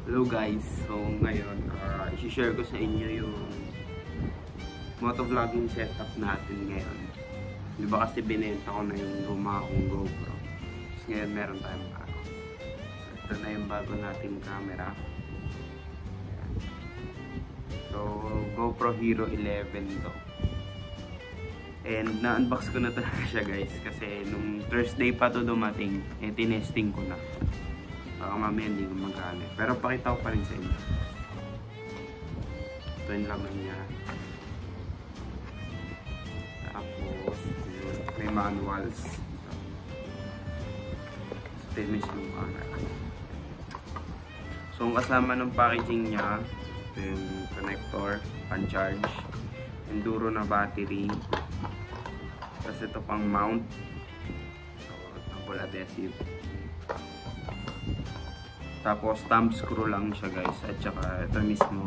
Hello guys, so ngayon i-share ko sa inyo yung motovlogging setup natin ngayon. Di ba kasi binenta ko na yung luma kong GoPro. Tapos ngayon meron tayong bago. So ito na yung bago nating camera. Ayan. So GoPro Hero 11 to. And na-unbox ko na talaga siya guys kasi nung Thursday pa to dumating, tinesting ko na. Baka mamaya hindi ko magkano. Pero pakita ko pa rin sa inyo. Ito yung laman niya. Tapos, may manuals. Ito yung mismo camera. So, ang kasama ng packaging niya, ito yung connector, pan-charge, enduro na battery. Tapos ito pang mount. So, double adhesive. Tapos thumb screw lang siya guys, at saka ito mismo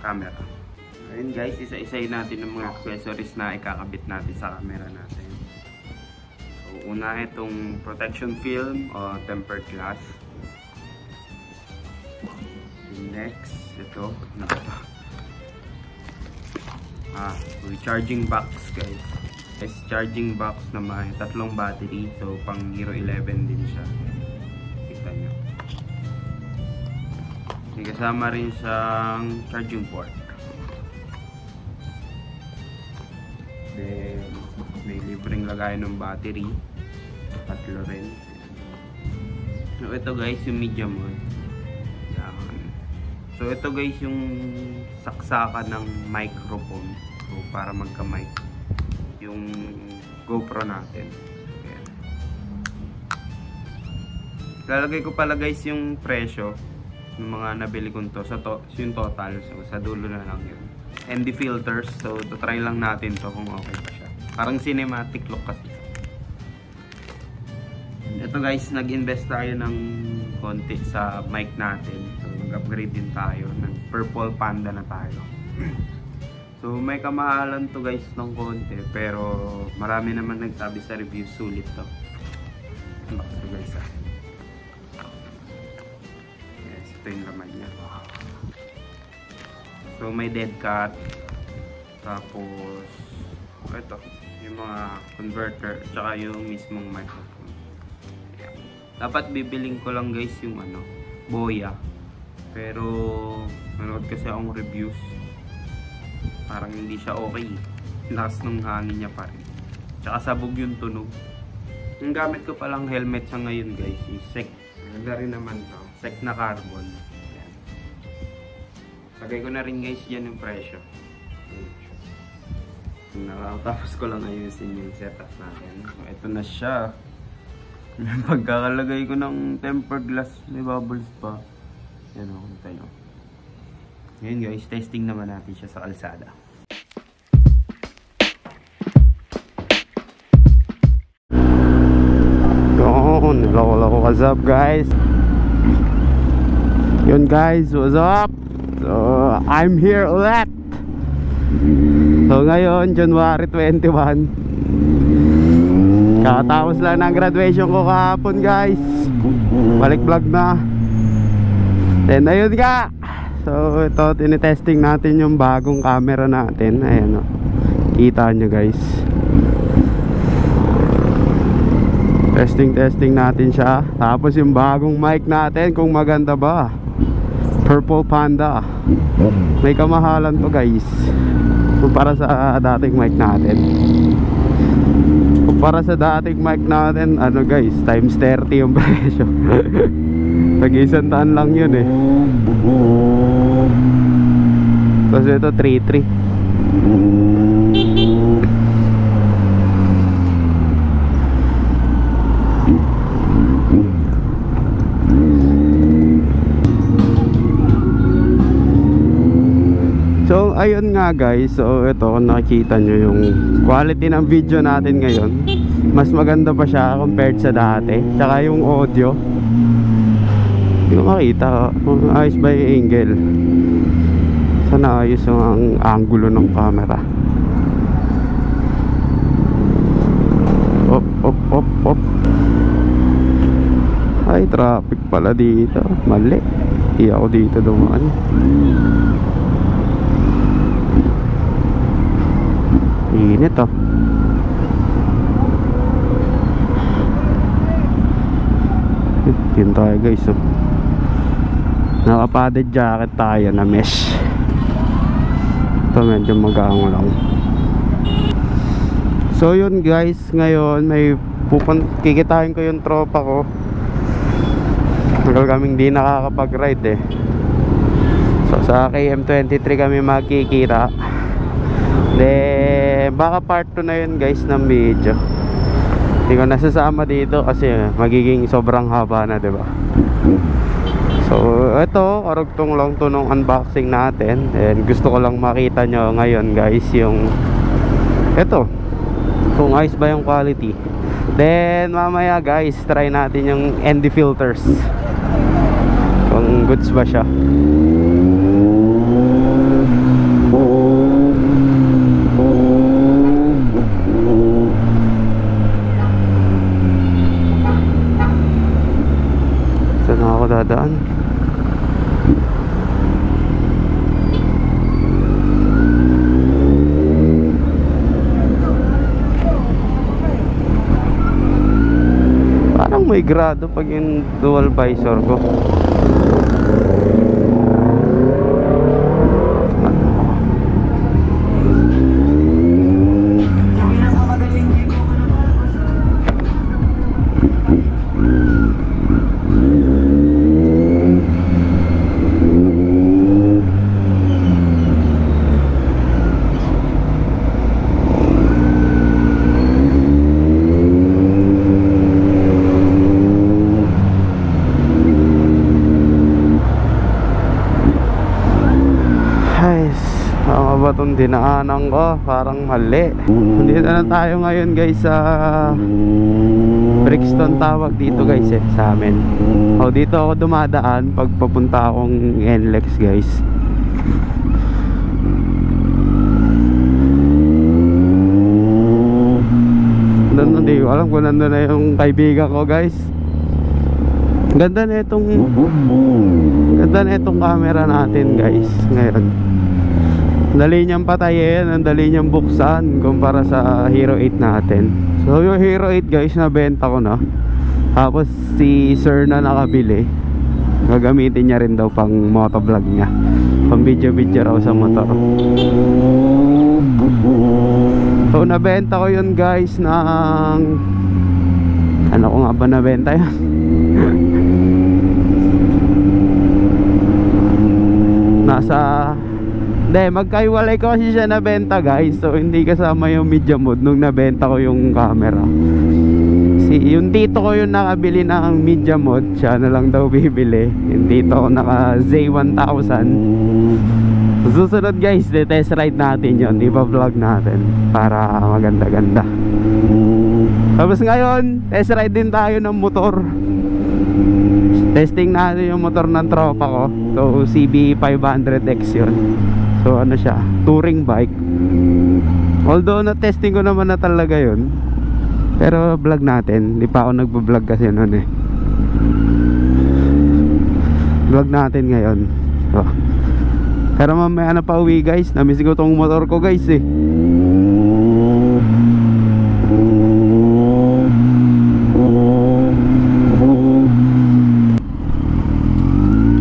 camera. Ayun guys, isa-isayin natin ng mga accessories na ikakabit natin sa camera natin. So una itong protection film o tempered glass. Next, ito charging box guys. Charging box na may tatlong battery, so pang Hero 11 din siya. May kasama rin siyang charging port. Then may libreng lagayan ng battery. Tatlo rin. So ito guys yung medium mode. So ito guys yung saksakan ng microphone. So para magka-mic yung GoPro natin. Lalagay ko pala guys yung presyo ng mga nabili ko to sa yung total. So sa dulo na lang yun. And the filters. So try lang natin to kung okay pa siya. Parang cinematic look kasi. Ito guys, nag-invest tayo ng konti sa mic natin. So mag-upgrade din tayo. Nag-Purple Panda na tayo. So may kamahalan to guys ng konti. Pero marami naman nagsabi sa review, sulit to. So guys ito yung laman niya. So may dead cat. Tapos ito yung mga converter tsaka yung mismong microphone. Dapat bibiling ko lang guys yung Boya. Pero nanood kasi akong reviews. Parang hindi siya okay. Lakas ng hangin niya pa rin. Tsaka sabog yung tunog. Yung gamit ko palang helmet sa ngayon guys is SEC. Ganda rin naman to. SEC na carbon. Ayan. Lagay ko na rin guys yan yung presyo. Tapos ko lang ayusin yung setup natin. So, ito na siya. Pagkakalagay ko ng tempered glass, may bubbles pa. Yan o, tayo. Ngayon guys, testing naman natin siya sa kalsada. Hello, what's up guys? Yun guys, what's up? So, I'm here ulit. So ngayon, January 21. Kakatapos lang ng graduation ko kahapon guys. Balik vlog na. Then ayun nga. So ito, tinitesting natin yung bagong camera natin. Ayan o, kita nyo guys. Testing natin siya. Tapos yung bagong mic natin, kung maganda ba. Purple Panda. May kamahalan to guys. Kumpara sa dating mic natin. Kumpara sa dating mic natin, guys, times 30 yung presyo. Tag-100 lang yun eh. Tapos ito 3.3. So ayun nga guys, so ito kung nakikita nyo yung quality ng video natin ngayon, mas maganda pa siya compared sa dati. Tsaka yung audio, hindi ko makita, ayos ba yung angle? Sana ayos yung angulo ng camera. Op. Ay, traffic pala dito. Mali. Hindi ako dito dumaan. Init oh. Yun tayo guys oh. Naka-padded jacket tayo na mesh. Ito medyo magaang lang. So yun guys, ngayon may kikitain ko yung tropa ko. Tagal kaming di nakakapag-ride eh. So sa KM23 kami magkikita. Then baka part 2 na yun guys ng video. Hindi ko nasasama dito kasi magiging sobrang haba na, diba? So ito, karugtong lang to nung unboxing natin. And gusto ko lang makita nyo ngayon guys yung ito, kung ayos ba yung quality. Then mamaya guys, try natin yung ND filters, kung goods ba siya. Saan ako dadaan? Parang may grado pag yung dual visor ko. Itong dinaanan ko parang mali. Dito na tayo ngayon guys sa Brixton tawag dito guys eh, sa amin. O dito ako dumadaan pag papunta akong NLEX guys. Hindi ko alam kung nandun na yung kaibigan ko guys. Ganda na itong camera natin guys ngayon. Dali niyang patayin, ang dali niyang buksan kumpara sa Hero 8 natin. So yung Hero 8 guys, nabenta ko na. Tapos si sir na nakabili, gagamitin niya rin daw pang motovlog niya, pang video raw sa motor. So nabenta ko yun guys ng ano ko nga ba nabenta yun? Nasa magkaiwalay ko kasi siya nabenta guys. So hindi kasama yung media mode nung nabenta ko yung camera. Yung tito ko yung nakabili ng media mode, siya na lang daw bibili. Yung tito ko naka Z1000. Susunod guys, test ride natin yun, ipa-vlog natin para maganda-ganda. Tapos ngayon, test ride din tayo ng motor. Testing natin yung motor ng tropa ko. So CB 500X yun. So ano siya, touring bike. Although na-testing ko naman na talaga yun, pero vlog natin. Hindi pa ako nagbablog kasi nun eh. Vlog natin ngayon. So, pero mamaya na pa uwi guys. Namiss ko tong motor ko guys eh.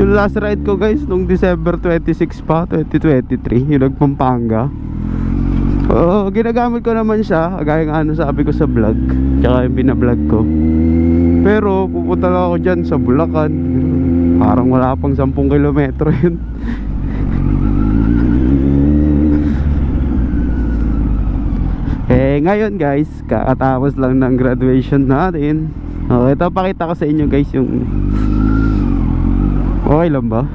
Yung last ride ko guys nung December 26 pa, 2023, yung nagpampanga. Ginagamit ko naman siya gaya ng ano sabi ko sa vlog, tsaka yung binablog ko. Pero pupunta lang ako dyan sa Bulacan. Parang wala pang 10 kilometro yun. Ngayon guys, kakatapos lang ng graduation natin. Ito pakita ko sa inyo guys yung okay lang ba?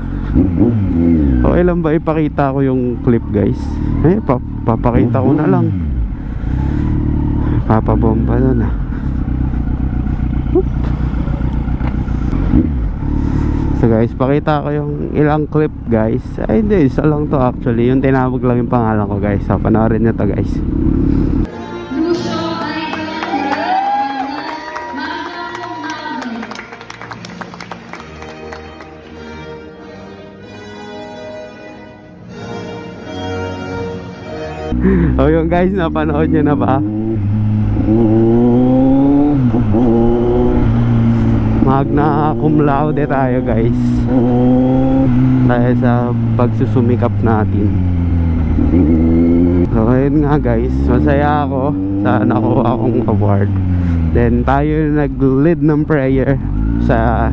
Okay lang ba ipakita ko yung clip guys? Papakita ko na lang. Papabomba na. So guys, pakita ko yung ilang clip guys. Ay hindi, isa lang to actually. Yung tinawag lang yung pangalan ko guys. So panoorin nyo to guys. O yung guys, napanood nyo na ba? Magna cum laude tayo guys, dahil sa pagsusumikap natin. So ayun nga guys, masaya ako sa nakuha akong award. Then tayo nag-lead ng prayer sa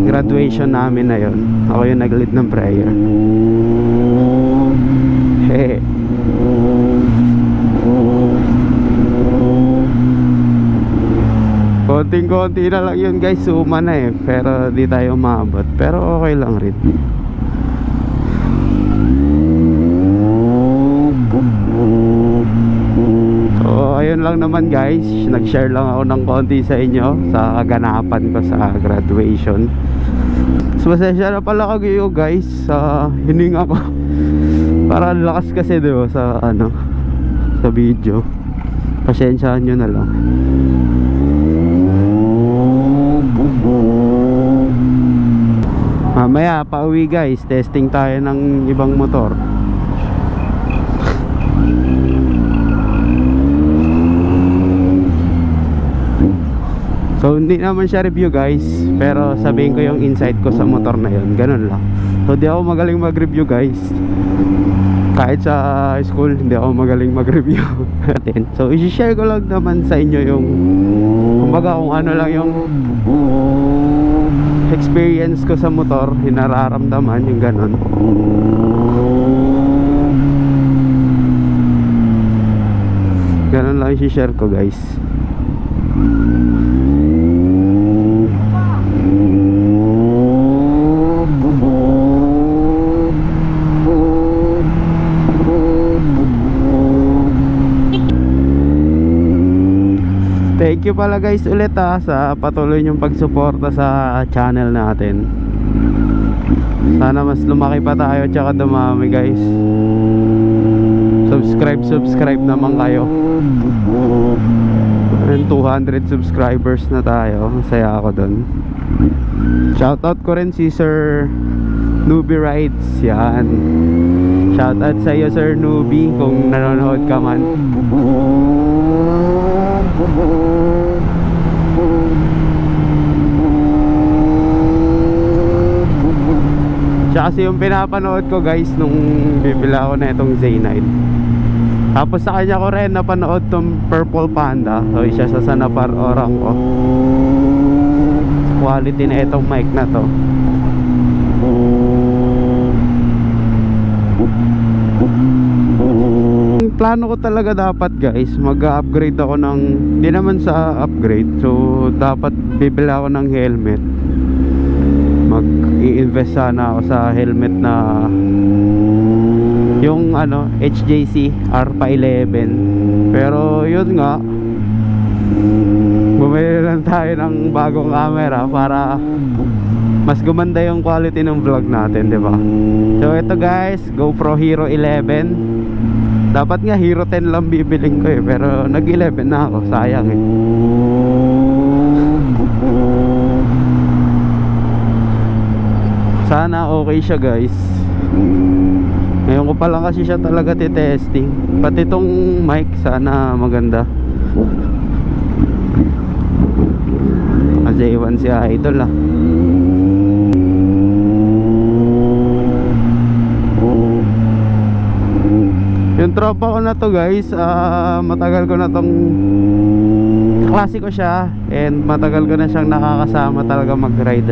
graduation namin na yun. Ako yung nag-lead ng prayer. Hehe. Konting-konti na lang yun guys, suma na eh. Pero di tayo maabot. Pero okay lang rin. So ayun lang naman guys, nag-share lang ako ng konti sa inyo sa kaganapan ko sa graduation. So pasensya na pala kayo guys sa hininga ko. Para lakas kasi diba sa sa video. Pasensyaan nyo na lang. Mamaya pauwi guys, testing tayo ng ibang motor. So hindi naman siya review guys, pero sabihin ko yung insight ko sa motor na yun. Ganun lang. So di ako magaling mag-review guys. Kahit sa school hindi ako magaling mag-review. So i-share ko lang naman sa inyo yung kumbaga kung ano lang yung experience ko sa motor, yung nararamdaman, yung ganon. Ganon lang i-share ko guys. Thank you pala guys ulit sa patuloy niyong pagsuporta sa channel natin. Sana mas lumaki pa tayo tsaka dumami guys. Subscribe naman kayo. 200 subscribers na tayo. Masaya ako dun. Shoutout ko rin si Sir Newbie Rides. Yan. Shoutout sa iyo Sir Newbie kung nanonood ka man. Siya kasi yung pinapanood ko guys nung bibila ako na itong Z9. Tapos sa kanya ko rin napanood tong Purple Panda. So isa sa Napar orang ko. Quality na itong mic na to. Plano ko talaga dapat guys mag-upgrade ako ng, hindi naman sa upgrade, so dapat bibili ako ng helmet. Mag-i-invest sana ako sa helmet na yung HJC R11. Pero yun nga, bumili lang tayo ng bagong camera para mas gumanda yung quality ng vlog natin, di ba? So ito guys, GoPro Hero 11. Dapat nga Hero 10 lang bibiling ko eh, pero nag 11 na ako, sayang eh. Sana okay siya guys. Ngayon ko pa lang kasi siya talaga titesting. Pati itong mic sana maganda. Kasi iwan si Idol ah. Yung tropa ko na to guys, matagal ko na tong klase ko siya, and matagal ko na siyang nakakasama talaga mag-ride.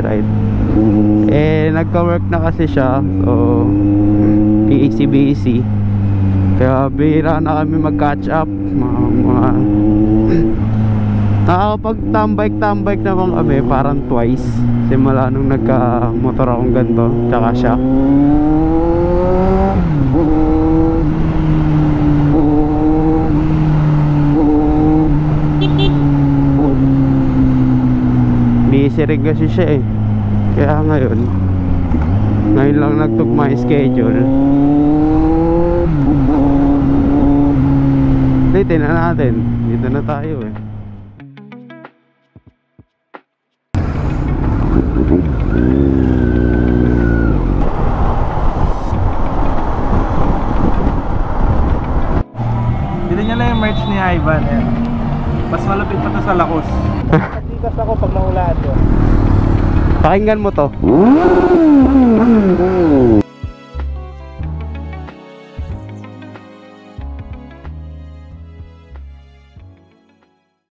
Nagka-work na kasi siya, so easy. Kaya bihira na kami mag-catch up. Nakakapag-tambike naman kami parang twice simula nung nagka-motor akong ganito, tsaka siya. Busy rin kasi siya eh. Kaya ngayon lang nagtugma yung schedule. Dito na natin. Dito na tayo eh. Ganyan lang yung merch ni Ivan. Ayan. Mas malapit pa to sa Lakos. Natikas ako pag nahulaan yun. Pakinggan mo to.